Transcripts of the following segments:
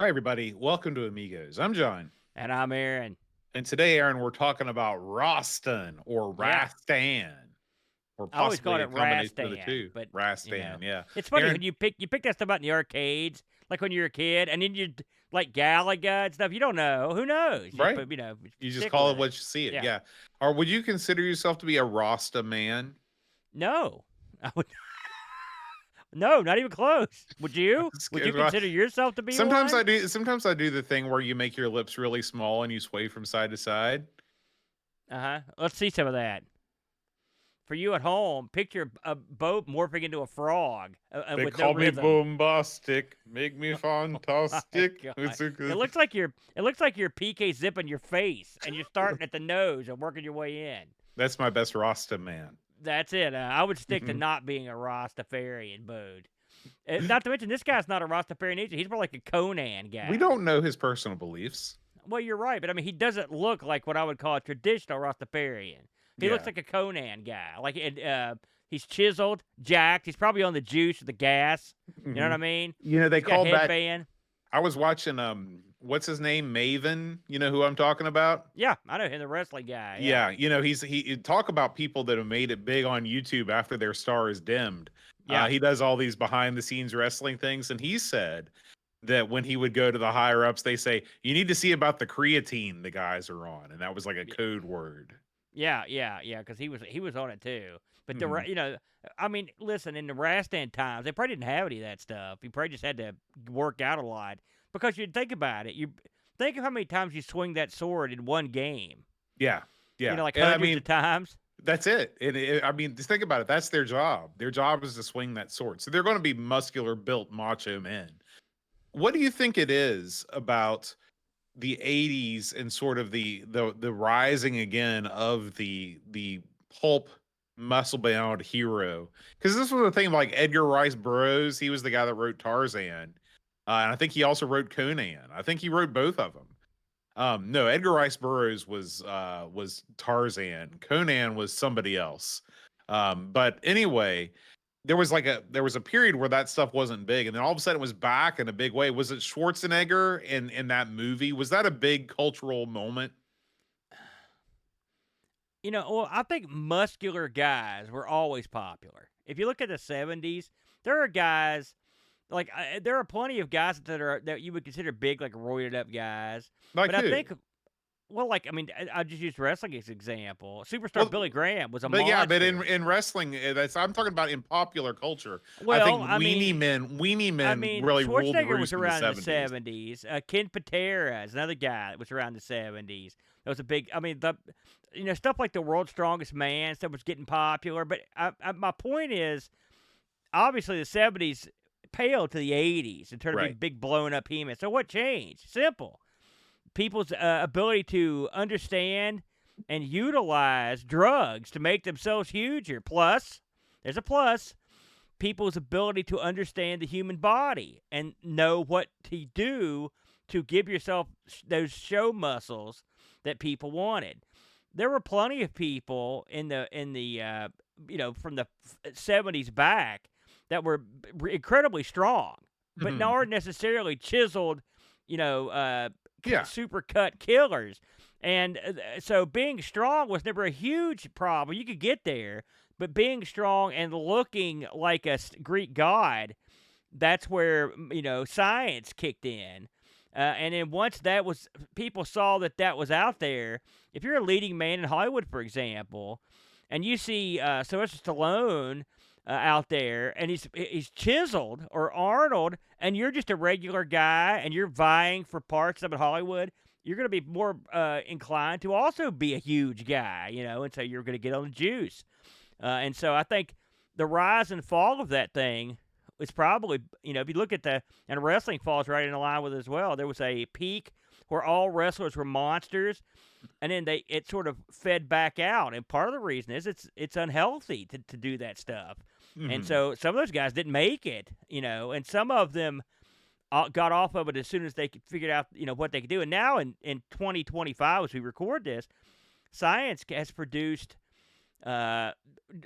Hi, everybody. Welcome to Amigos. I'm John. And I'm Aaron. And today, Aaron, we're talking about Rastan or Yeah. Rastan, or I always called possibly a it combination of the Rastan, two. but Rastan, yeah. it's funny when Aaron, you pick that stuff out in the arcades, like when you're a kid, and then like Galaga and stuff. You don't know. Who knows? Just right? but You just stick call with it it. what you see it, Yeah. yeah. Or would you consider yourself to be a Rasta man? No. I would. No, not even close. Would you? Would you consider yourself to be Sometimes I one? do. Sometimes I do the thing where you make your lips really small and you sway from side to side. Uh huh. Let's see some of that. For you at home, picture a boat morphing into a frog They with no call me rhythm. bombastic, make me My fantastic. God. It looks like you're PK zipping your face and you're starting at the nose and working your way in. That's my best Rasta man. That's it. I would stick to not being a Rastafarian, bud. Not to mention, this guy's not a Rastafarian either. He's more like a Conan We guy. don't know his personal beliefs. Well, you're right, but I mean, he doesn't look like what I would call a traditional Rastafarian. He looks Yeah. like a Conan guy. He's chiseled, jacked. He's probably on the juice or the gas. You know what I Mhm. mean? They He's got a called that. headband. I was watching what's his name? Maven. You know who I'm talking about? Yeah, I know him, the wrestling guy. Yeah. Yeah, he talk about people that have made it big on YouTube after their star is dimmed. Yeah. He does all these behind the scenes wrestling things, and he said that when he would go to the higher ups, they say you need to see about the creatine the guys are on, and that was like a code word. Yeah, because he was on it too. But Mhm. I mean, listen, in the Rastan times, they probably didn't have any of that stuff. He probably just had to work out a lot. Because you think about it, you think of how many times you swing that sword in one game. Yeah, yeah, Like and I hundreds of mean times. that's it. I mean, just think about it. That's their job. Their job is to swing that sword. So they're going to be muscular, built, macho men. What do you think it is about the 80s and sort of the rising again of the pulp muscle bound hero? Because this was the thing like Edgar Rice Burroughs. He was the guy that wrote Tarzan, and I think he also wrote Conan. I think he wrote both of them. No, Edgar Rice Burroughs was Tarzan. Conan was somebody else. But anyway, there was a period where that stuff wasn't big, and then all of a sudden it was back in a big way. Was it Schwarzenegger in that movie? Was that a big cultural moment? Well, I think muscular guys were always popular. If you look at the 70s, there are guys like there are plenty of guys that you would consider big, like roided up guys. Like But I who? think Well, like, I mean, I just used wrestling as example. Superstar Billy Well, Graham was a but yeah, but monster. in wrestling, that's I'm talking about in popular culture. I Well, think weenie I men mean, really ruled the Schwarzenegger was roost in the around in the 70s. 70s. Ken Patera is another guy that was around the 70s. That was a big. I mean, stuff like the World's Strongest Man stuff was getting popular. But my point is, obviously, the 70s paled to the 80s and turned to be Right. big blown up he So what changed? Simple. People's ability to understand and utilize drugs to make themselves huger. Plus, there's a plus, people's ability to understand the human body and know what to do to give yourself those show muscles that people wanted. There were plenty of people from the 70s back that were incredibly strong, but Mhm. not necessarily chiseled, you know, uh, Yeah. super cut killers. And so being strong was never a huge problem. You could get there, but being strong and looking like a Greek god, that's where science kicked in. And then once people saw that was out there. If you're a leading man in Hollywood, for example, and you see Sylvester Stallone out there, and he's chiseled, or Arnold, and you're just a regular guy, and you're vying for parts of it Hollywood, you're going to be more inclined to also be a huge guy, and so you're going to get on the juice. And so I think the rise and fall of that thing is probably, if you look at and wrestling falls right in line with it as well. There was a peak where all wrestlers were monsters, and then it sort of fed back out. And part of the reason is it's unhealthy to do that stuff. And Mhm. so some of those guys didn't make it, and some of them got off of it as soon as they figured out, what they could do. And now in 2025, as we record this, science has produced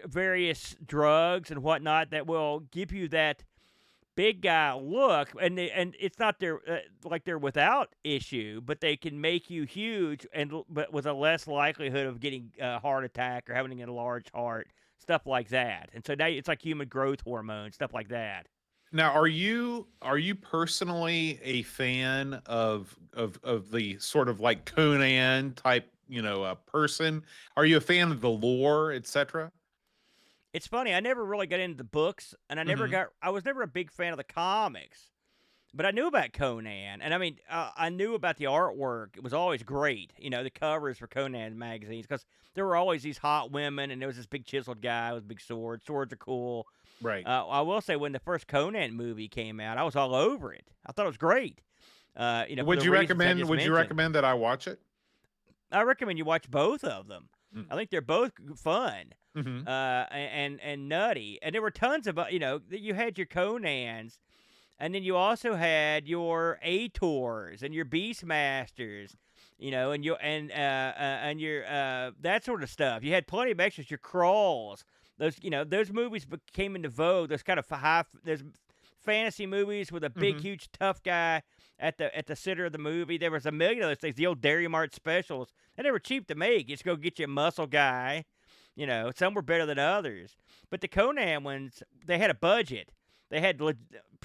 various drugs and whatnot that will give you that big guy look, and it's not their like they're without issue, but they can make you huge but with a less likelihood of getting a heart attack or having a large heart, stuff like that. And so now it's like human growth hormone, stuff like that. Now, are you personally a fan of the sort of like Conan type, person? Are you a fan of the lore, etc.? It's funny, I never really got into the books, and Hmm. I was never a big fan of the comics. But I knew about Conan, and I mean, I knew about the artwork. It was always great, the covers for Conan magazines, because there were always these hot women, and there was this big chiseled guy with a big sword. Swords are cool. Right. I will say, when the first Conan movie came out, I was all over it. I thought it was great. For Would the you reasons I recommend? just Would you mentioned. recommend that I watch it? I recommend you watch both of them. I think they're both fun, Mm-hmm. and nutty. And there were tons of you had your Conans. And then you also had your Ators and your Beastmasters, and your that sort of stuff. You had plenty of extras. Your Crawls, those movies became into vogue. Those kind of those fantasy movies with a big, Mm-hmm. huge, tough guy at the center of the movie. There was a million of those things. The old Dairy Mart specials, and they were cheap to make. You just go get you a muscle guy. Some were better than others, but the Conan ones, they had a budget. They had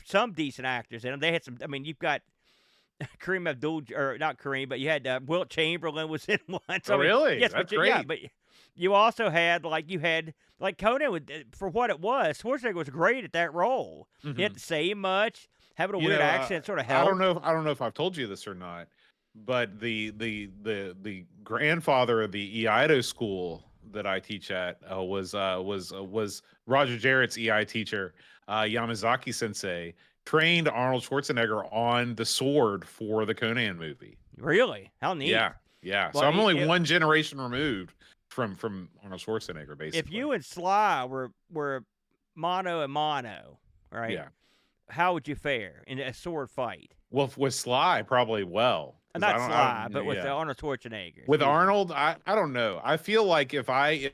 some decent actors in them. They had some. I mean, you've got Kareem Abdul, or not Kareem, but you had Wilt Chamberlain was in one. So Oh, I mean, really? yes, That's yeah, great. but you also had like Conan would, for what it was. Schwarzenegger was great at that role. He Mm-hmm. had to say much, having a You weird know, accent sort of I don't helped. know. I don't know if I've told you this or not, but the grandfather of the EIDO school that I teach at was Roger Jarrett's EI teacher, Yamazaki Sensei, trained Arnold Schwarzenegger on the sword for the Conan movie. Really, how Yeah, neat. yeah. So Well, I'm only one generation removed from Arnold Schwarzenegger, if basically. you and Sly were mano a mano, right? Yeah. How would you fare in a sword fight? Well, with Sly, probably well, because Not I Sly, don't. but with Yeah. Arnold Schwarzenegger. With Excuse me. Arnold, I don't know. I feel like if I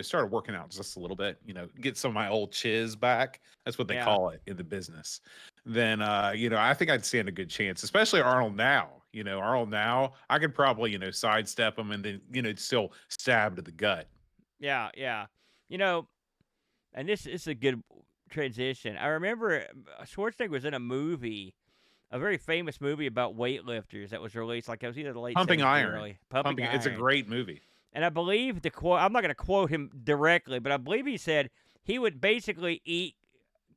started working out just a little bit, get some of my old chiz back. That's what they Yeah, call it in the business. Then I think I'd stand a good chance, especially Arnold now. Arnold now, I could probably sidestep him and then still stab to the gut. yeah, yeah. You know, and this is a good transition. I remember Schwarzenegger was in a movie, a very famous movie about weightlifters that was released. Like it was either the late Pumping '70s or the Iron, early Pumping It's a Iron. great movie. And I believe the quote. I'm not going to quote him directly, but I believe he said he would basically eat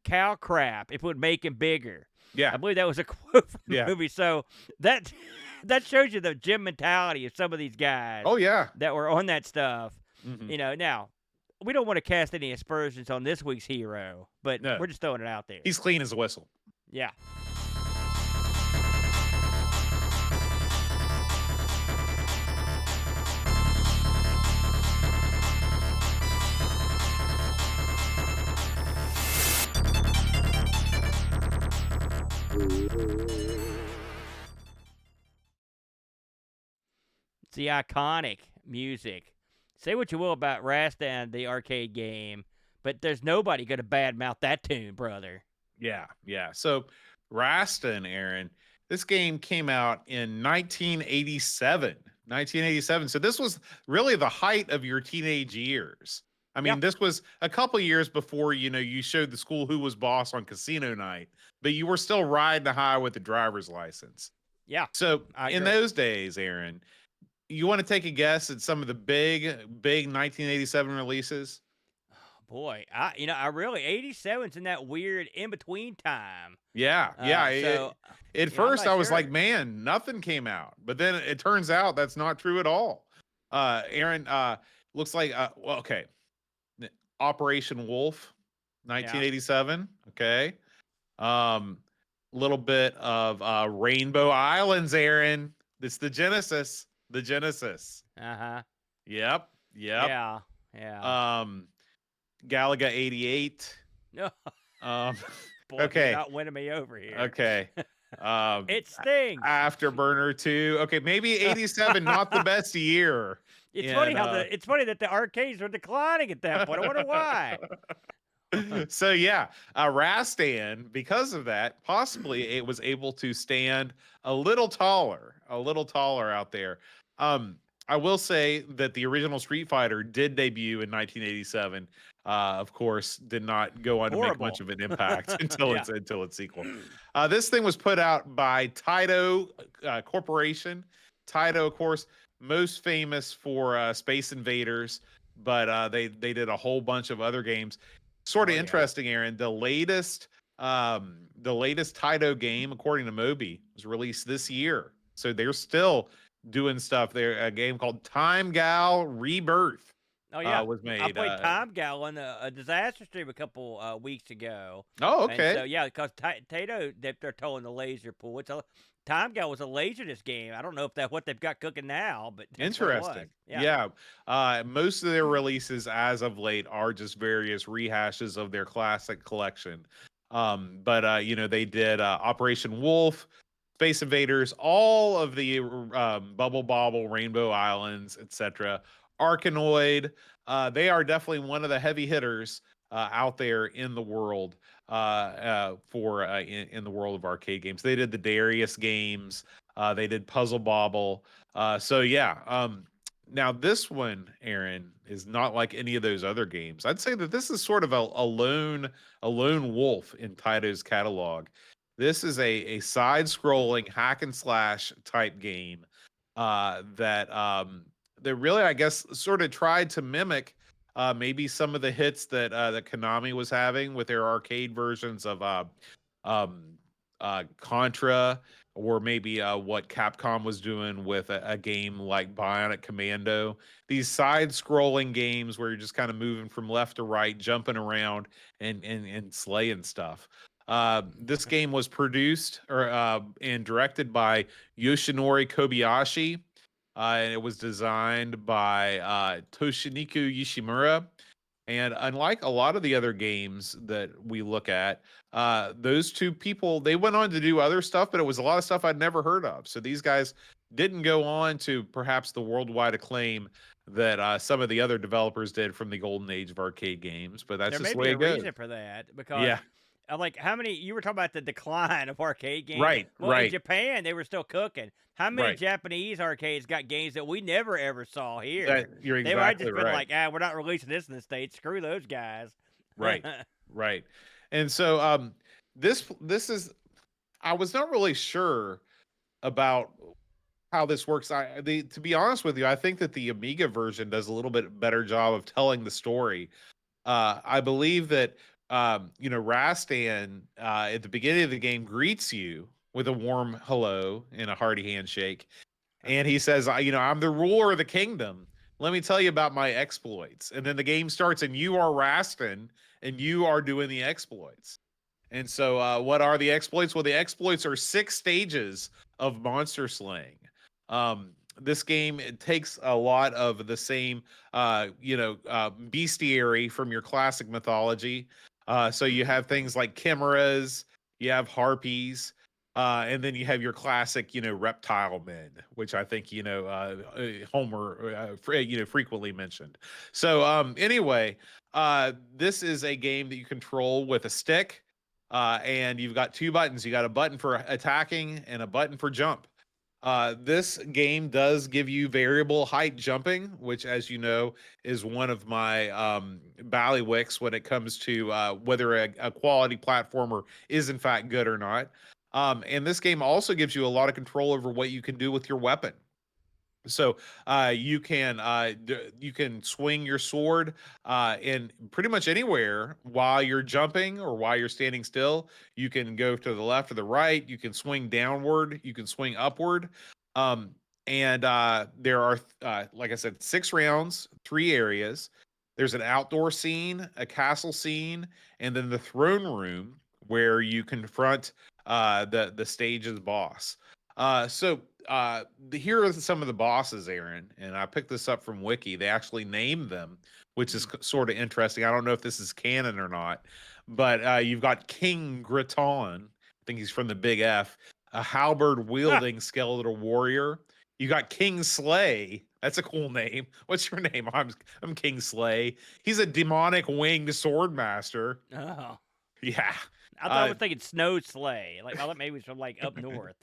cow crap if it would make him bigger. I Yeah, believe that was a quote from the yeah. movie. So that that shows you the gym mentality of some of these guys Oh yeah. that were on that stuff. Hmm. Now we don't want to cast any aspersions on this week's hero, but No, we're just throwing it out there. he's clean as a whistle. Yeah. It's the iconic music. Say what you will about Rastan, the arcade game, but there's nobody going to badmouth that tune, brother. Yeah, yeah. So Rastan, Aaron, this game came out in 1987. 1987. So this was really the height of your teenage years. I Yeah, mean, this was a couple years before, you showed the school who was boss on casino night, but you were still riding high with the driver's license. yeah, So I in agree. those days, Aaron, you want to take a guess at some of the big 1987 releases? Boy, I really 87's in that weird in between time. Yeah, yeah. So At I'm first, not I was like, sure. "Man, nothing came out," but then it turns out that's not true at all. Aaron, looks like well, okay, Operation Wolf, Yeah. 1987. Okay, um, little bit of Rainbow Islands, Aaron. It's the Genesis. The Genesis. Uh huh. Yep, yep. Yeah. Yeah. Um, Galaga 88. No, Um, boy, you're okay, not winning me over here. okay. Um, It stings. Afterburner 2. Okay, maybe 87, not the best year. It's funny And how it's funny that the arcades were declining at that point. I wonder why. So yeah, Rastan, because of that, possibly it was able to stand a little taller out there. Um, I will say that the original Street Fighter did debut in 1987. Of course, did not go on to make much Horrible. of an impact Yeah. until its sequel. This thing was put out by Taito Corporation. Taito, of course, most famous for Space Invaders, but they did a whole bunch of other games. Sort Oh of yeah. interesting, Aaron. The latest Taito game, according to Moby, was released this year. So they're still doing stuff there. A game called Time Gal Rebirth Oh yeah. was I made. played Time Gallon, a disaster stream a couple weeks ago, Oh, and so okay. yeah, because Tato they're towing the laser pool. It's a Time Gal was a laserdisc game. I don't know if that's what they've got cooking now, but that's what it was. Interesting. Yeah. Yeah. Most of their releases as of late are just various rehashes of their classic collection. But they did Operation Wolf, Space Invaders, all of the Bubble Bobble, Rainbow Islands, etc. Arkanoid. They are definitely one of the heavy hitters out there in the world in the world of arcade games. They did the Darius games. They did Puzzle Bobble. So yeah. Now this one, Aaron, is not like any of those other games. I'd say that this is sort of a lone wolf in Taito's catalog. This is a side-scrolling hack and slash type game that really, I guess, sort of tried to mimic maybe some of the hits that Konami was having with their arcade versions of um, Contra, or maybe what Capcom was doing with a game like Bionic Commando. These side-scrolling games where you're just kind of moving from left to right, jumping around and slaying stuff. This game was produced and directed by Yoshinori Kobayashi. And it was designed by Toshiniku Yoshimura. And unlike a lot of the other games that we look at, those two people, they went on to do other stuff, but it was a lot of stuff I'd never heard of. So these guys didn't go on to perhaps the worldwide acclaim that some of the other developers did from the golden age of arcade games. But that's There just may the be way a it goes. reason for that because Yeah. like how many you were talking about the decline of arcade games. Right. Well, in Right. Japan they were still cooking. How many Right. Japanese arcades got games that we never ever saw here? That you're They might exactly just been right. like, we're not releasing this in the States. Screw those guys. Right. Right. And so this is I was not really sure about how this works. To be honest with you, I think that the Amiga version does a little bit better job of telling the story. I believe that Rastan at the beginning of the game greets you with a warm hello and a hearty handshake, and he says, I'm the ruler of the kingdom. Let me tell you about my exploits. And then the game starts, and you are Rastan, and you are doing the exploits. And so, what are the exploits? Well, the exploits are 6 stages of monster slaying. This game, it takes a lot of the same, bestiary from your classic mythology. So you have things like chimeras, you have harpies, and then you have your classic, reptile men, which I think Homer, frequently mentioned. So anyway, this is a game that you control with a stick, and you've got 2 buttons. You got a button for attacking and a button for jump. This game does give you variable height jumping, which, as you know, is one of my ballywicks when it comes to whether a quality platformer is in fact good or not. And this game also gives you a lot of control over what you can do with your weapon. So you can swing your sword in pretty much anywhere while you're jumping or while you're standing still. You can go to the left or the right. You can swing downward. You can swing upward. And there are, like I said, 6 rounds, 3 areas. There's an outdoor scene, a castle scene, and then the throne room where you confront the stage's boss. Here are some of the bosses, Aaron, and I picked this up from Wiki. They actually named them, which is sort of interesting. I don't know if this is canon or not, but you've got King Graton. I think he's from the Big F, a halberd wielding skeletal warrior. You got King Slay. That's a cool name. What's your name? I'm King Slay. He's a demonic winged sword master. Oh, Yeah. I thought I was thinking Snow Sleigh. Like I thought maybe it was from like up north.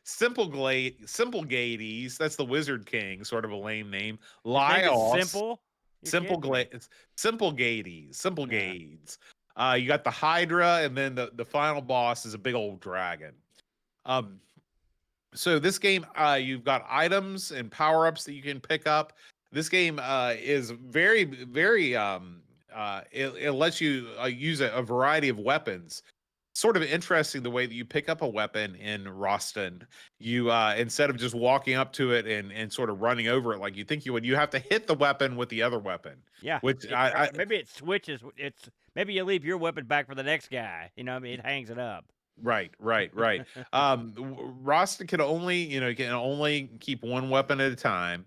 Simple Gades. That's the Wizard King, sort of a lame name. His name is Lyos. Simple. You're Simple kidding me. Glades. Simple Gades. Simple Yeah. Gades. You got the Hydra, and then the final boss is a big old dragon. Um, so this game, you've got items and power ups that you can pick up. This game is very it lets you use a variety of weapons. Sort of interesting the way that you pick up a weapon in Rastan. You instead of just walking up to it and sort of running over it like you think you would, you have to hit the weapon with the other weapon. Yeah. Which Maybe it switches. It's maybe you leave your weapon back for the next guy. You know, what I mean, it hangs it up. Right. Rastan can only can only keep one weapon at a time.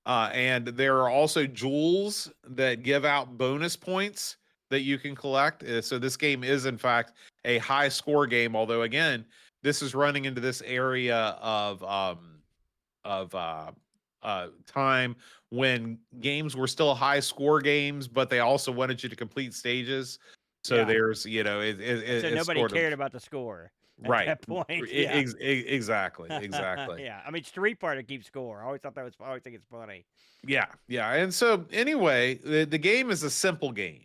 And there are also jewels that give out bonus points that you can collect. So this game is, in fact, a high score game. Although, again, this is running into this area of time when games were still high score games, but they also wanted you to complete stages. So Yeah. there's, So it's nobody sort of cared about the score at right. that point. Yeah. Exactly. Yeah. I mean, Street Fighter keeps score. I always thought that was. I always think it's funny. Yeah. And so anyway, the game is a simple game.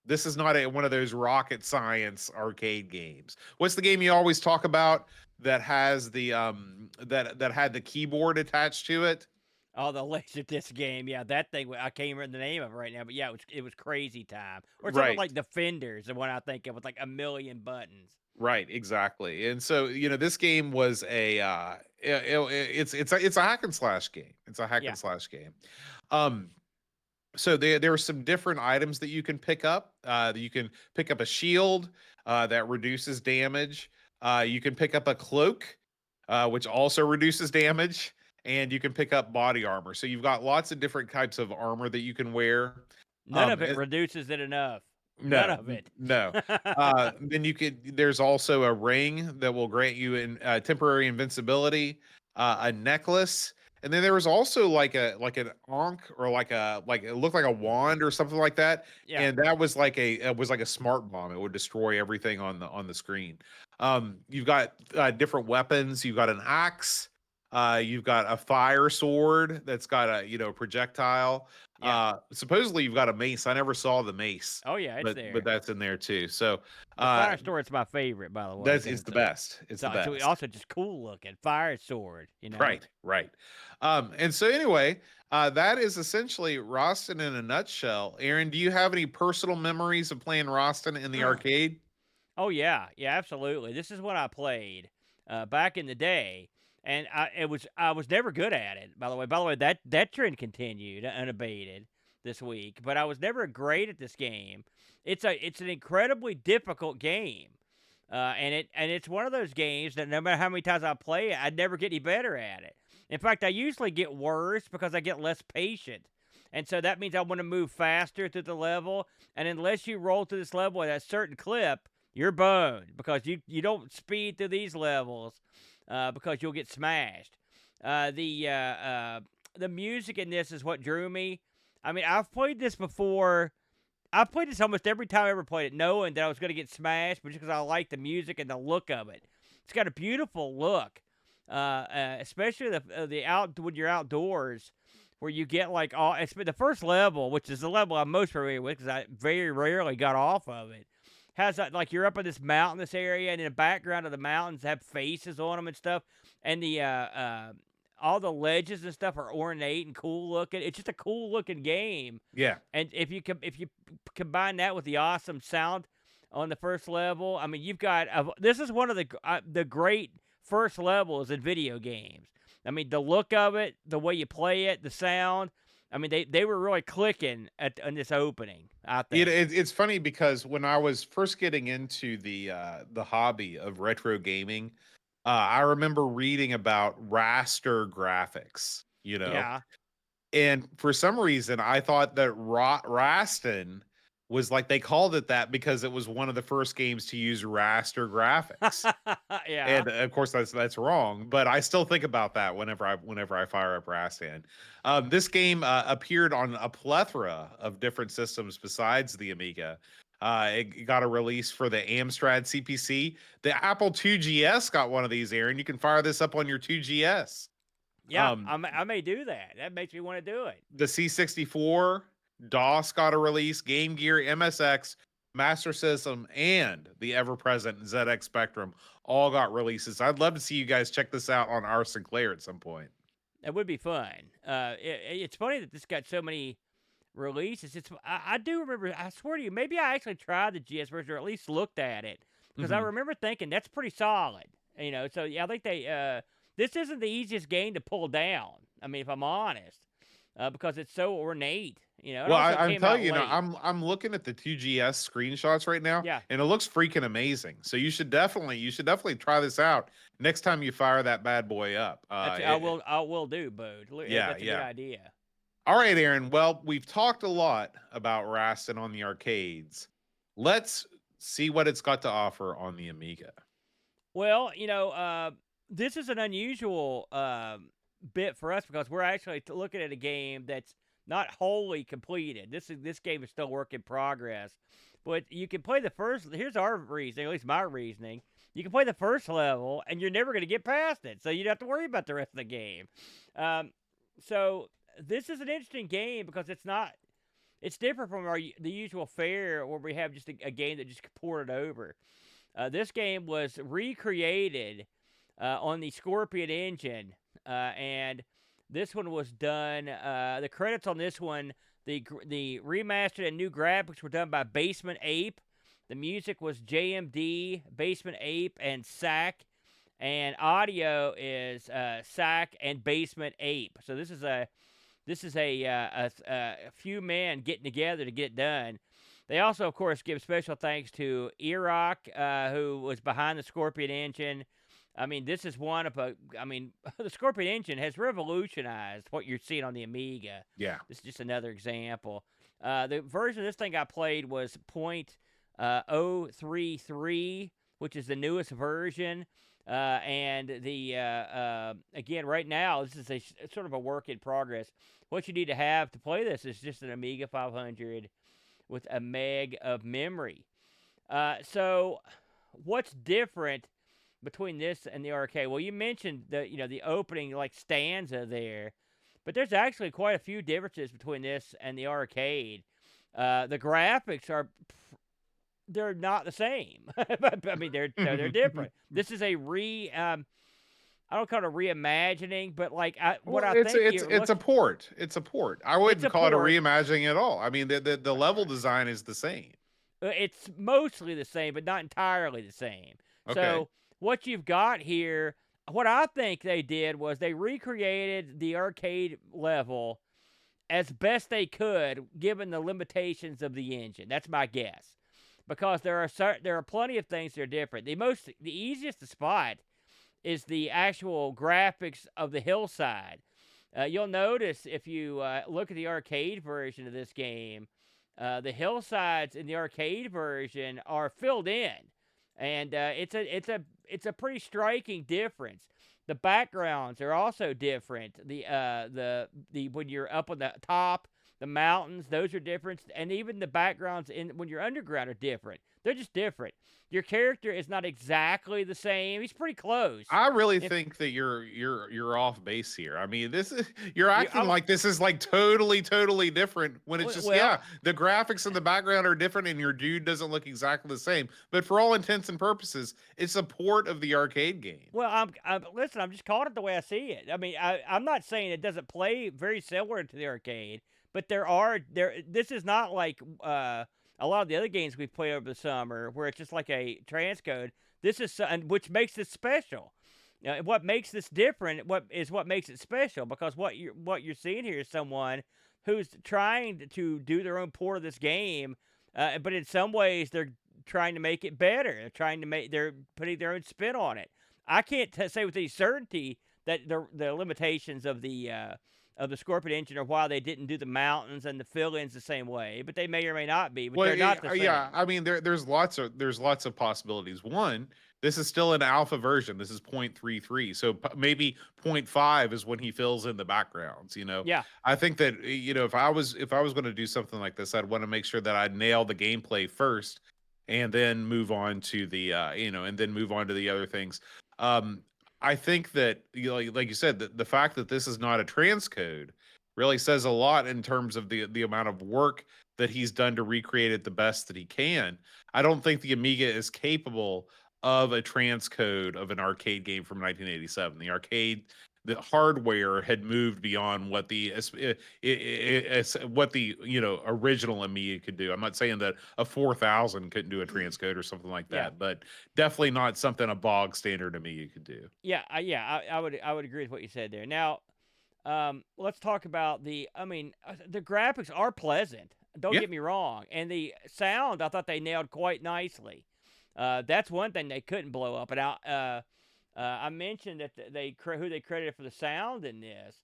This is not one of those rocket science arcade games. What's the game you always talk about that has the that had the keyboard attached to it? Oh, the Laserdisc game. Yeah, that thing. I can't remember the name of it right now, but yeah, it was Crazy Time or something Right. like Defenders. The one I think of with like a million buttons. Right, exactly. And so, this game was it's a hack and slash game. It's a hack Yeah. and slash game. Um so there are some different items that you can pick up. You can pick up a shield that reduces damage. You can pick up a cloak, which also reduces damage, and you can pick up body armor. So you've got lots of different types of armor that you can wear. None of it It- reduces it enough. None no, of it. no. Then there's also a ring that will grant you temporary invincibility, a necklace, and then there was also like an ankh or like it looked like a wand or something like that, Yeah. and that was like a smart bomb. It would destroy everything on the screen. You've got different weapons. You've got an axe. You've got a fire sword that's got a projectile. Yeah. Supposedly you've got a mace. I never saw the mace, Oh yeah, it's there. but that's in there too. So The fire sword's my favorite, by the way. that's 'cause it's the best. It's the so best. also just cool looking fire sword. You know. Right. And so anyway, that is essentially Rastan in a nutshell. Aaron, do you have any personal memories of playing Rastan in the arcade? Oh yeah, yeah, absolutely. This is what I played back in the day, and I was never good at it. By the way, that trend continued unabated this week. But I was never great at this game. It's an incredibly difficult game, and it's one of those games that no matter how many times I play it, I'd never get any better at it. In fact, I usually get worse because I get less patient. And so that means I want to move faster through the level. And unless you roll through this level at a certain clip, you're boned because you don't speed through these levels because you'll get smashed. The music in this is what drew me. I mean, I've played this before. I've played this almost every time I ever played it, knowing that I was going to get smashed, but just because I like the music and the look of it. It's got a beautiful look, especially when you're outdoors, where you get like it's the first level, which is the level I'm most familiar with because I very rarely got off of it. Has that like you're up in this mountainous area, and in the background of the mountains have faces on them and stuff, and the all the ledges and stuff are ornate and cool looking. It's just a cool looking game. Yeah. And if you combine that with the awesome sound on the first level, I mean, you've got this is one of the great first levels in video games. I mean, the look of it, the way you play it, the sound. I mean, they were really clicking on this opening, I think. It's funny because when I was first getting into the hobby of retro gaming, I remember reading about raster graphics, Yeah. and for some reason I thought that Rastan was like they called it that because it was one of the first games to use raster graphics. Yeah. And of course that's wrong, but I still think about that whenever I fire up Rastan. This game appeared on a plethora of different systems besides the Amiga. It got a release for the Amstrad CPC. The Apple IIgs got one of these, Aaron. You can fire this up on your 2GS. Yeah, Um, I may do that. That makes me want to do it. the C64, DOS got a release, Game Gear, MSX, Master System, and the ever-present ZX Spectrum all got releases. I'd love to see you guys check this out on our Sinclair at some point. That would be fun. It's funny that this got so many releases. I do remember. I swear to you, maybe I actually tried the GS version or at least looked at it because I remember thinking that's pretty solid. So yeah, I think this isn't the easiest game to pull down. I mean, if I'm honest, because it's so ornate. It Well, also I'm came telling out you, late. I'm looking at the 2GS screenshots right now, Yeah. and it looks freaking amazing. So you should definitely try this out next time you fire that bad boy up. I will do, Bode. Yeah, That's a good idea. All right, Aaron. Well, we've talked a lot about Rastan on the arcades. Let's see what it's got to offer on the Amiga. Well, this is an unusual bit for us because we're actually looking at a game that's not wholly completed. This game is still work in progress, but you can play the first. Here's our reasoning, at least my reasoning. You can play the first level, and you're never going to get past it, so you don't have to worry about the rest of the game. So this is an interesting game because it's different from the usual fare where we have just a game that just ported over. This game was recreated on the Scorpion engine, and this one was done. The credits on this one, the remastered and new graphics were done by basementApe. The music was JMD, basementApe, and SAC. And audio is SAC and basementApe. So this is a few men getting together to get it done. They also, of course, give special thanks to Iraq, who was behind the Scorpion engine. I mean, this is the Scorpion engine has revolutionized what you're seeing on the Amiga. Yeah. This is just another example. The version of this thing I played was .033, which is the newest version. And again, right now, this is sort of a work in progress. What you need to have to play this is just an Amiga 500 with a meg of memory. So what's different between this and the arcade? Well, you mentioned the opening stanza there, but there's actually quite a few differences between this and the arcade. The graphics they're not the same. I mean, they're different. This is a I don't call it a reimagining, but it's a port. It's a port. I wouldn't call it a reimagining at all. I mean, the level design is the same. It's mostly the same, but not entirely the same. Okay. So what you've got here, what I think they did was they recreated the arcade level as best they could, given the limitations of the engine. That's my guess, because there are plenty of things that are different. The easiest to spot is the actual graphics of the hillside. You'll notice if you look at the arcade version of this game, the hillsides in the arcade version are filled in, and it's a pretty striking difference. The backgrounds are also different. The when you're up on the top, the mountains, those are different, and even the backgrounds when you're underground are different. They're just different. Your character is not exactly the same. He's pretty close. I really think that you're off base here. I mean, you're acting like this is like totally different when it's just the graphics in the background are different and your dude doesn't look exactly the same. But for all intents and purposes, it's a port of the arcade game. Well, listen, I'm just calling it the way I see it. I mean, I'm not saying it doesn't play very similar to the arcade, but this is not like a lot of the other games we've played over the summer where it's just like a transcode. This is which makes this special. What makes this different? What makes it special? Because what you're seeing here is someone who's trying to do their own port of this game, but in some ways they're trying to make it better. They're putting their own spin on it. I can't say with any certainty that the limitations of the of the Scorpion engine, or why they didn't do the mountains and the fill-ins the same way. But they may or may not be. But Well, they're not the yeah. same. I mean, there's lots of possibilities. One, this is still an alpha version. This is 0.33, so maybe 0.5 is when he fills in the backgrounds. Yeah, I think that if I was going to do something like this, I'd want to make sure that I nail the gameplay first, and then move on to the other things. Um, I think that like you said, the fact that this is not a transcode really says a lot in terms of the amount of work that he's done to recreate it the best that he can. I don't think the Amiga is capable of a transcode of an arcade game from 1987. The hardware had moved beyond what what the original Amiga could do. I'm not saying that a 4000 couldn't do a transcode or something like yeah. that, but definitely not something a bog standard Amiga could do. I would agree with what you said there. Now, let's talk about the graphics are pleasant. Don't Yeah. get me wrong, and the sound I thought they nailed quite nicely. That's one thing they couldn't blow up. And I mentioned that who they credited for the sound in this,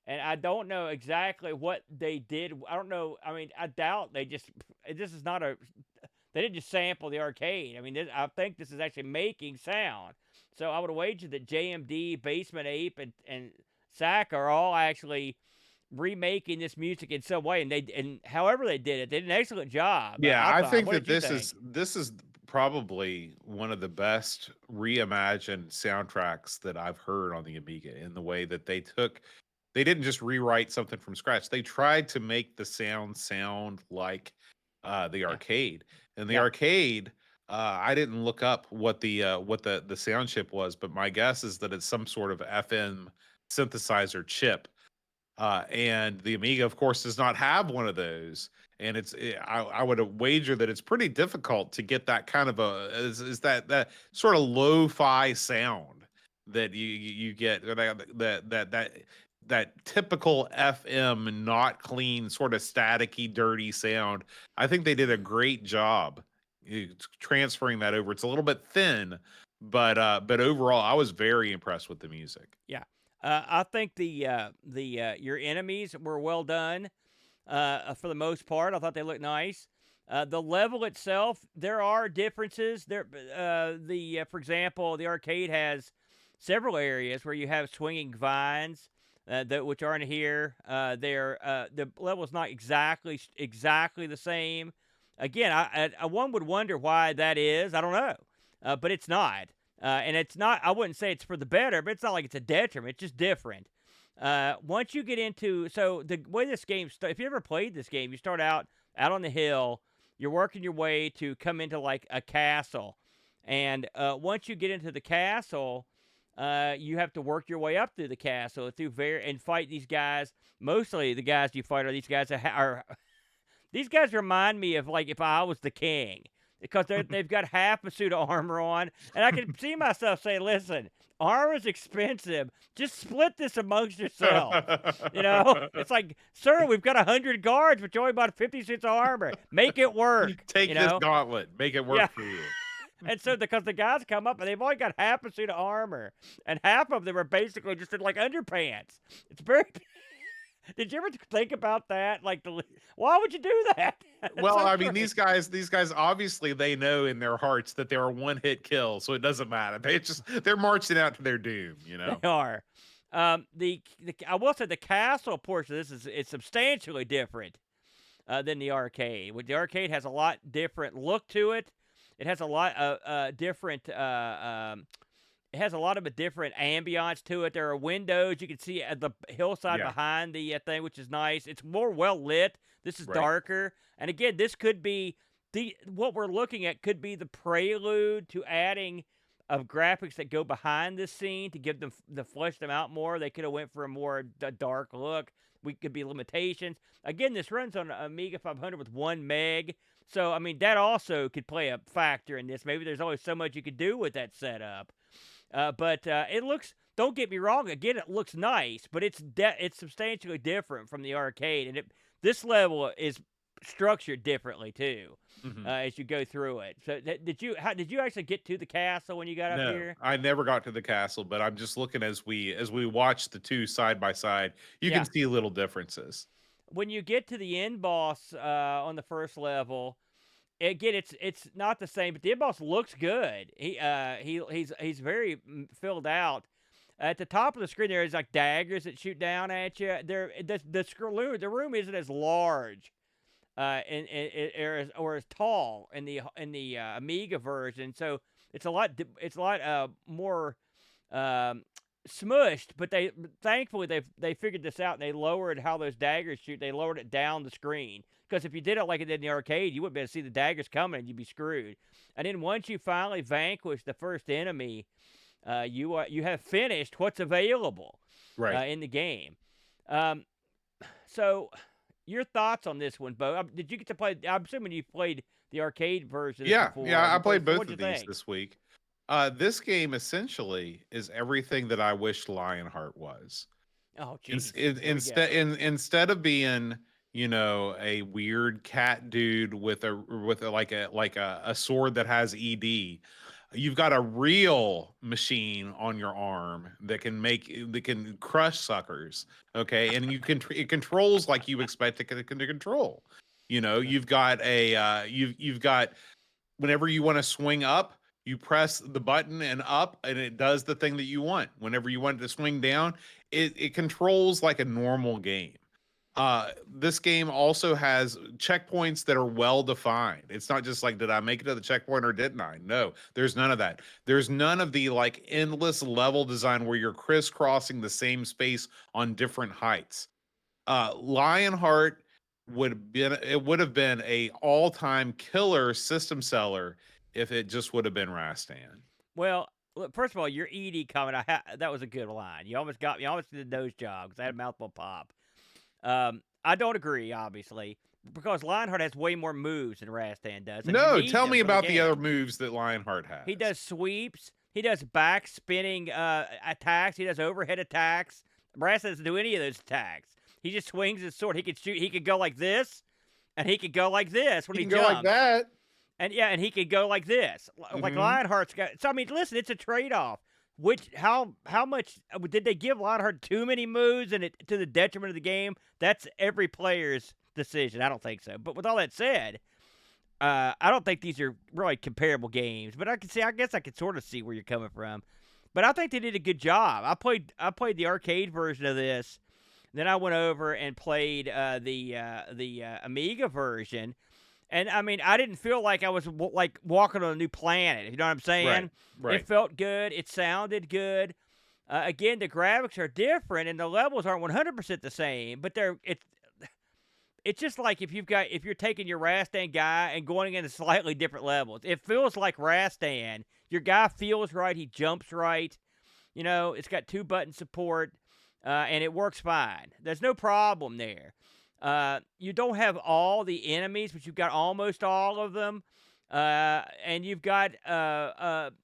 and I don't know exactly what they did. I don't know. I mean, I doubt this is not a. They didn't just sample the arcade. I mean, I think this is actually making sound. So I would wager that JMD, basementApe, and SAC are all actually remaking this music in some way, and however they did it, they did an excellent job. Yeah, I I thought. think What that did you think? this is probably one of the best reimagined soundtracks that I've heard on the Amiga, in the way that they didn't just rewrite something from scratch. They tried to make the sound like the Yeah, arcade. And the yeah, arcade, I didn't look up what the sound chip was, but my guess is that it's some sort of FM synthesizer chip, and the Amiga, of course, does not have one of those. And I would wager that it's pretty difficult to get that kind of is that sort of lo-fi sound that you get, that typical FM, not clean, sort of staticky, dirty sound. I think they did a great job transferring that over. It's a little bit thin, but overall, I was very impressed with the music. yeah. I think the your enemies were well done. For the most part, I thought they looked nice. The level itself, there are differences. For example, the arcade has several areas where you have swinging vines, which aren't here. The level's not exactly the same. Again, one would wonder why that is. I don't know, but it's not. And it's not. I wouldn't say it's for the better, but it's not like it's a detriment. It's just different. Once you get into the way this game if you ever played this game, you start out on the hill. You're working your way to come into like a castle, and once you get into the castle, you have to work your way up through the castle and fight these guys. Mostly the guys you fight are these guys that are these guys remind me of like if I was the king, because they've got half a suit of armor on, and I can see myself saying, "Listen, armor's expensive. Just split this amongst yourselves." It's like, "Sir, we've got 100 guards, but you only bought 50 suits of armor. Make it work." Take this gauntlet, make it work Yeah. for you. And so because the guys come up and they've only got half a suit of armor, and half of them are basically just in like underpants. It's very. Did you ever think about that? Like, why would you do that? It's Well, so I mean, crazy. these guys obviously they know in their hearts that they're a one-hit kill, so it doesn't matter. They're marching out to their doom, you know. They are. I will say the castle portion of this is substantially different than the arcade. The arcade has a lot different look to it. It has a lot of different. It has a lot of a different ambiance to it. There are windows you can see at the hillside Yeah, behind the thing, which is nice. It's more well lit. This is right. darker, and again, this could be what we're looking at could be the prelude to adding of graphics that go behind this scene to give them to flesh them out more. They could have went for a more dark look. We could be limitations. Again, this runs on Amiga 500 with 1 meg. So, I mean, that also could play a factor in this. Maybe there's only so much you could do with that setup. But it looks. Don't get me wrong. Again, it looks nice, but it's substantially different from the arcade, and this level is structured differently too, Hmm. as you go through it. So did you actually get to the castle when you got up No, here? I never got to the castle, but I'm just looking as we watch the two side by side, you can Yeah. see little differences. When you get to the end boss on the first level, again, it's not the same, but the end boss looks good. He's very filled out. At the top of the screen, there is like daggers that shoot down at you. The room isn't as large, or as tall in the Amiga version. So it's a lot more um, smushed. But thankfully they figured this out and they lowered how those daggers shoot. They lowered it down the screen, because if you did it like it did in the arcade, you wouldn't be able to see the daggers coming and you'd be screwed. And then once you finally vanquish the first enemy, you have finished what's available Right. in the game. Um, so, your thoughts on this one, Bo? Did you get to play? I'm assuming you played the arcade version of this Yeah, before. yeah, I You played. played So, both what'd you of these think? this week. This game essentially is everything that I wish Lionheart was. Oh, Ins- jeez, in, here we go. instead of being, a weird cat dude with a sword that has ED, you've got a real machine on your arm that can crush suckers. Okay, and it controls like you expect to control. You've got you've got whenever you want to swing up, you press the button and up, and it does the thing that you want. Whenever you want it to swing down, it controls like a normal game. This game also has checkpoints that are well defined. It's not just like, did I make it to the checkpoint or didn't I? No, there's none of that. There's none of the like endless level design where you're crisscrossing the same space on different heights. Lionheart would have been a all-time killer system seller if it just would have been Rastan. Well, look, first of all, your ED comment, that was a good line. You almost got me. You almost did a nose job because I had a mouthful pop. I don't agree, obviously, because Lionheart has way more moves than Rastan does, and you No, need tell them me for the about the other game. moves that Lionheart He has. does sweeps. He does back spinning attacks. He does overhead attacks. Brass doesn't do any of those attacks. He just swings his sword. He could shoot. He could go like this, and he could go like this when He he can go like jumps. that. And yeah, and he could go like this, like Hmm. Lionheart's got. So I mean, listen, it's a trade off. How much did they give Lionheart too many moves and it to the detriment of the game? That's every player's decision. I don't think so. But with all that said, I don't think these are really comparable games. But I guess I could sort of see where you're coming from. But I think they did a good job. I played the arcade version of this. Then I went over and played the Amiga version. And I mean, I didn't feel like I was like walking on a new planet. You know what I'm Right, saying? It right. felt good. It sounded good. Again, the graphics are different, and the levels aren't 100% the same. But it's just like if you're taking your Rastan guy and going into slightly different levels. It feels like Rastan. Your guy feels right. He jumps right. It's got 2-button support, and it works fine. There's no problem there. You don't have all the enemies, but you've got almost all of them. And you've got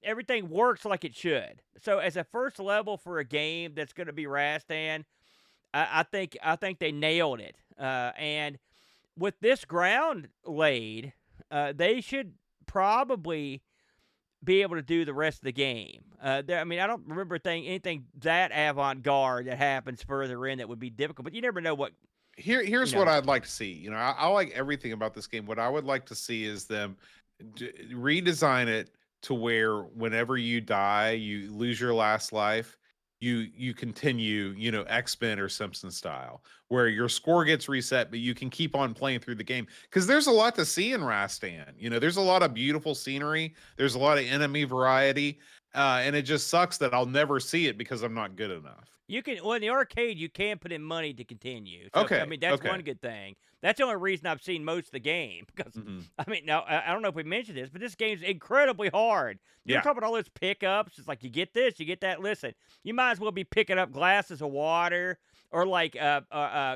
everything works like it should. So as a first level for a game that's going to be Rastan, I think they nailed it. And with this ground laid, they should probably be able to do the rest of the game. I mean, I don't remember anything that avant-garde that happens further in that would be difficult, but you never know what, you Here's what know. I'd like to see. I like everything about this game. What I would like to see is them redesign it to where whenever you die, you lose your last life, you continue, X-Men or Simpson style, where your score gets reset, but you can keep on playing through the game. Because there's a lot to see in Rastan. There's a lot of beautiful scenery. There's a lot of enemy variety. And it just sucks that I'll never see it because I'm not good enough. In the arcade, you can put in money to continue. So, I Okay. mean, that's Okay. one good thing. That's the only reason I've seen most of the game. Because, Hmm. I mean, now, I don't know if we mentioned this, but this game's incredibly hard. You were Yeah. talking about all those pickups. It's like, you get this, you get that. Listen, you might as well be picking up glasses of water or like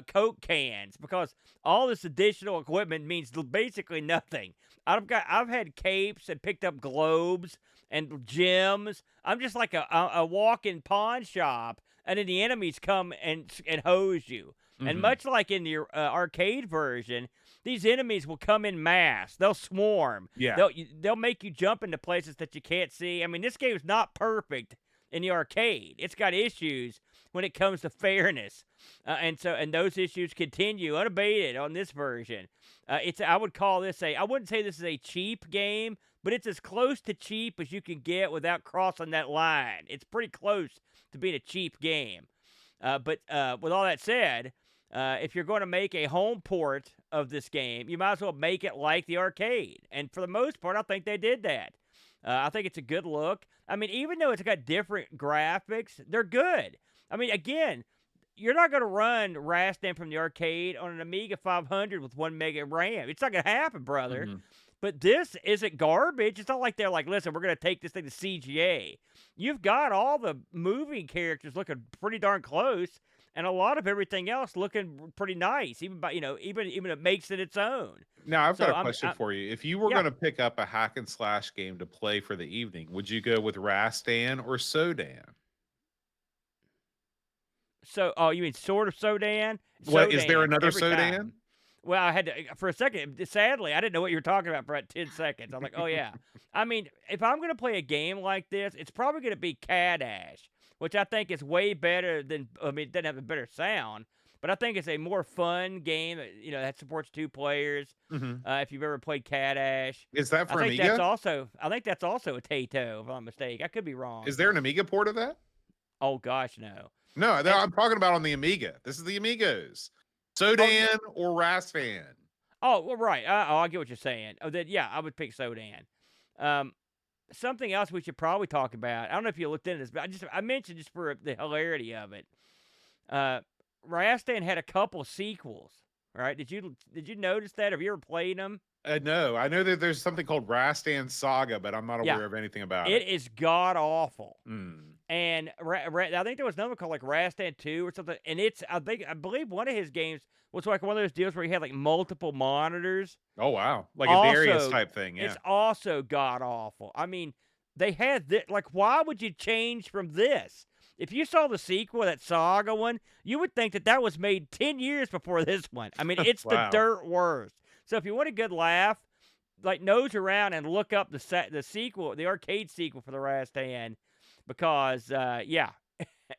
Coke cans, because all this additional equipment means basically nothing. I've had capes and picked up globes and gems. I'm just like a walk-in pawn shop, and then the enemies come and hose you. And Mhm. much like in the arcade version, these enemies will come in mass. They'll swarm. Yeah. They'll make you jump into places that you can't see. I mean, this game is not perfect in the arcade. It's got issues when it comes to fairness, and those issues continue unabated on this version. I would call this I wouldn't say this is a cheap game, but it's as close to cheap as you can get without crossing that line. It's pretty close to being a cheap game. But with all that said, if you're going to make a home port of this game, you might as well make it like the arcade. And for the most part, I think they did that. I think it's a good look. I mean, even though it's got different graphics, they're good. I mean, again, you're not going to run Rastan from the arcade on an Amiga 500 with 1 mega RAM. It's not going to happen, brother. Mhm. But this isn't garbage. It's not like they're like, listen, we're going to take this thing to CGA. You've got all the moving characters looking pretty darn close, and a lot of everything else looking pretty nice. Even by even it makes it its own. Now, I've got So a question for you. If you were yeah. gonna pick up a hack and slash game to play for the evening, would you go with Rastan or Sodan? So, oh, you mean sort of Sodan? What is there Sodan another every Sodan? time. Well, I had to for a second. Sadly, I didn't know what you were talking about for about 10 seconds. I'm like, oh yeah. I mean, if I'm gonna play a game like this, it's probably gonna be Cadash, which I think is way better than. I mean, it doesn't have a better sound, but I think it's a more fun game. That supports 2 players. Mhm. If you've ever played Cadash, Is that I for think that's Amiga? also. I think that's also a Taito, if I'm not mistaken. I could be wrong. Is there an Amiga port of that? Oh gosh, no. No, And I'm talking about on the Amiga. This is the Amigos. oh yeah. Sodan or Rastan? Oh, well, right. I get what you're saying. Oh, then yeah, I would pick Sodan. Um, Something else we should probably talk about. I don't know if you looked into this, but I mentioned just for the hilarity of it. Uh, Rastan had a couple sequels. Right? Did you notice that? Have you ever played them? No, I know that there's something called Rastan Saga, but I'm not Yeah, aware of anything about it it. is god awful. Hmm. And I think there was another called like Rastan 2 or something. And I believe one of his games was like one of those deals where he had like multiple monitors. Oh wow, like a Darius Also, type thing. Yeah. it's also god awful. I mean, they had this. Like, why would you change from this? If you saw the sequel, that Saga one, you would think that was made 10 years before this one. I mean, it's the Wow. dirt worst. So if you want a good laugh, like nose around and look up the sequel, the arcade sequel for the Rastan, because yeah,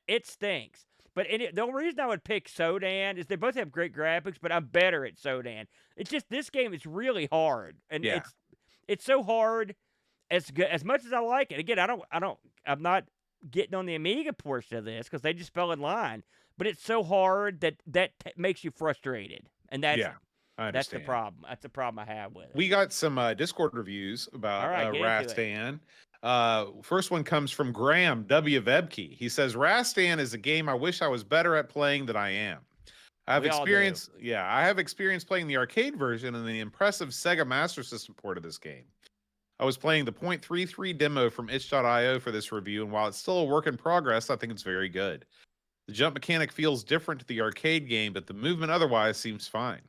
it stinks. But the only reason I would pick Sodan is they both have great graphics, but I'm better at Sodan. It's just this game is really hard, and Yeah. it's so hard. As good as much as I like it. Again, I'm not getting on the Amiga portion of this because they just fell in line. But it's so hard that makes you frustrated, and Yeah. I that's the understand. problem. That's the problem I have with it. We got some Discord reviews All about right, get into it. Rastan. First one comes from Graham W. Vebke. He says Rastan is a game I wish I was better at playing than I am. We all do. I have experience playing the arcade version and the impressive Sega Master System port of this game. I was playing the .33 demo from itch.io for this review, and while it's still a work in progress, I think it's very good. The jump mechanic feels different to the arcade game, but the movement otherwise seems fine.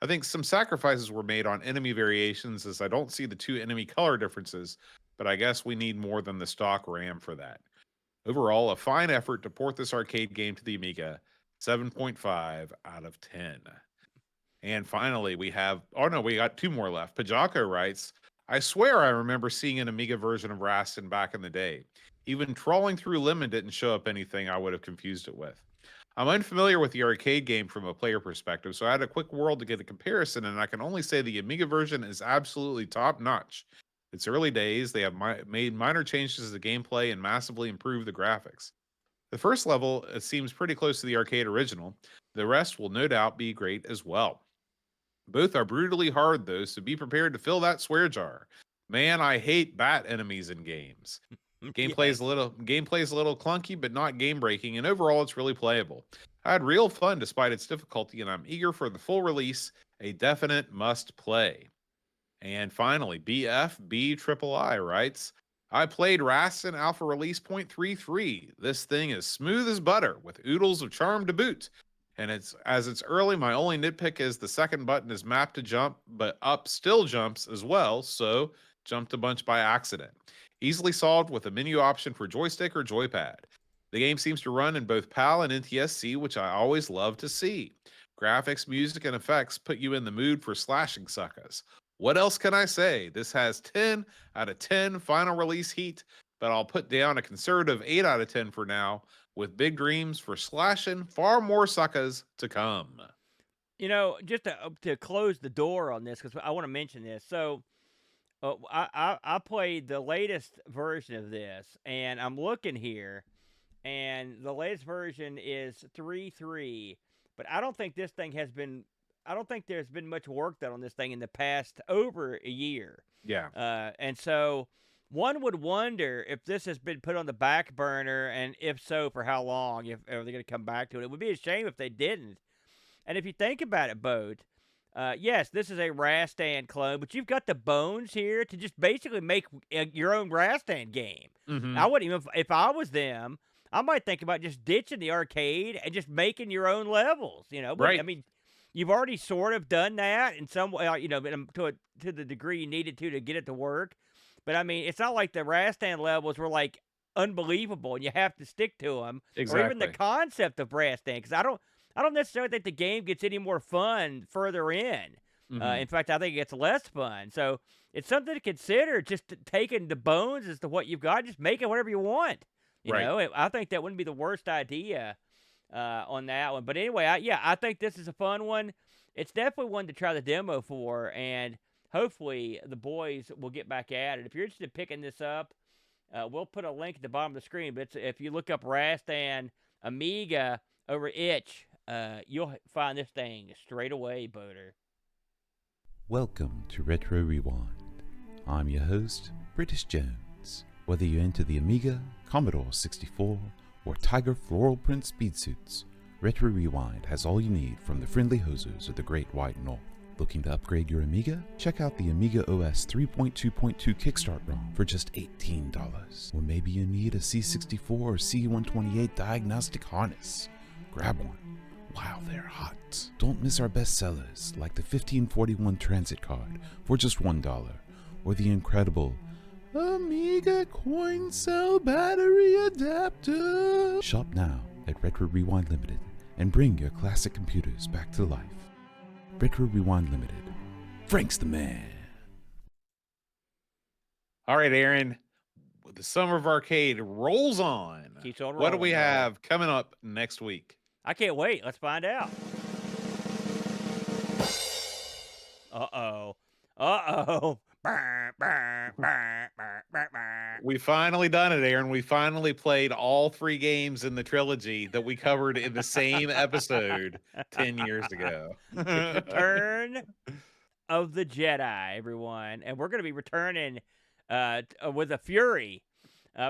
I think some sacrifices were made on enemy variations as I don't see the 2 enemy color differences, but I guess we need more than the stock RAM for that. Overall, a fine effort to port this arcade game to the Amiga, 7.5 out of 10. And finally, we got 2 more left. Pajako writes, I swear I remember seeing an Amiga version of Rastan back in the day. Even trawling through Lemon didn't show up anything I would have confused it with. I'm unfamiliar with the arcade game from a player perspective, so I had a quick whirl to get a comparison, and I can only say the Amiga version is absolutely top notch. It's early days, they have made minor changes to the gameplay and massively improved the graphics. The first level seems pretty close to the arcade original. The rest will no doubt be great as well. Both are brutally hard, though, so be prepared to fill that swear jar. Man, I hate bat enemies in games. Yes. Gameplay's a little clunky, but not game breaking, and overall it's really playable. I had real fun despite its difficulty, and I'm eager for the full release, a definite must play. And finally, BFB writes, I played Rastan Alpha Release .33. This thing is smooth as butter, with oodles of charm to boot. And it's early, my only nitpick is the second button is mapped to jump, but up still jumps as well, so jumped a bunch by accident. Easily solved with a menu option for joystick or joypad. The game seems to run in both PAL and NTSC, which I always love to see. Graphics, music, and effects put you in the mood for slashing suckers. What else can I say? This has 10 out of 10 final release heat, but I'll put down a conservative 8 out of 10 for now, with big dreams for slashing far more suckers to come. Just to close the door on this, because I want to mention this. So, I played the latest version of this, and I'm looking here, and the latest version is 3.3. But I don't think this thing has been. I don't think there's been much work done on this thing in the past over a year. Yeah. And so one would wonder if this has been put on the back burner, and if so, for how long? If are they going to come back to it? It would be a shame if they didn't. And if you think about it, Boat, yes, this is a Rastan clone, but you've got the bones here to just basically make your own Rastan game. Mm-hmm. I wouldn't even, if I was them, I might think about just ditching the arcade and just making your own levels. But, Right. I mean, you've already sort of done that in some way, to the degree you needed to get it to work. But I mean, it's not like the Rastan levels were like unbelievable, and you have to stick to them, Exactly. or even the concept of Rastan. Because I don't necessarily think the game gets any more fun further in. Mm-hmm. In fact, I think it gets less fun. So it's something to consider. Just taking the bones as to what you've got, just make it whatever you want. I think that wouldn't be the worst idea on that one. But anyway, I think this is a fun one. It's definitely one to try the demo for, and hopefully the boys will get back at it. If you're interested in picking this up, we'll put a link at the bottom of the screen. But if you look up Rastan Amiga over itch, you'll find this thing straight away, Boater. Welcome to Retro Rewind. I'm your host, British Jones. Whether you're into the Amiga, Commodore 64, or Tiger floral print speed suits, Retro Rewind has all you need from the friendly hosers of the Great White North. Looking to upgrade your Amiga? Check out the Amiga OS 3.2.2 Kickstart ROM for just $18. Or maybe you need a C64 or C128 diagnostic harness. Grab one while they're hot. Don't miss our best sellers like the 1541 Transit Card for just $1, or the incredible Amiga Coin Cell Battery Adapter. Shop now at Retro Rewind Limited and bring your classic computers back to life. Retro Rewind Limited. Frank's the man. All right, Aaron. The Summer of Arcade rolls on. Keeps on rolling. What do we have coming up next week? I can't wait. Let's find out. Uh-oh. We finally done it, Aaron. We finally played all 3 games in the trilogy that we covered in the same episode 10 years ago. Return of the Jedi, everyone. And we're going to be returning with a fury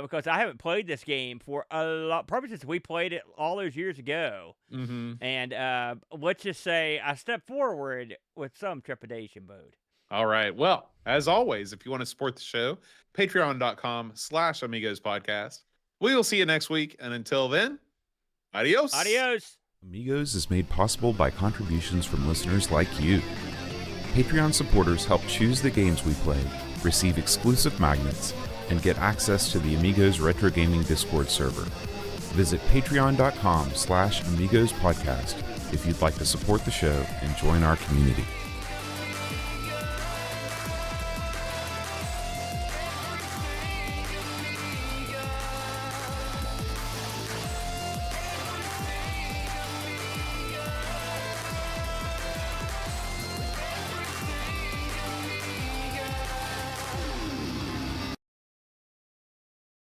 because I haven't played this game for a lot, probably since we played it all those years ago. Mm-hmm. And let's just say I stepped forward with some trepidation, Bode. All right. Well, as always, if you want to support the show, patreon.com/Amigos podcast. We will see you next week. And until then, adios. Adios. Amigos is made possible by contributions from listeners like you. Patreon supporters help choose the games we play, receive exclusive magnets, and get access to the Amigos Retro Gaming Discord server. Visit patreon.com/Amigos podcast if you'd like to support the show and join our community.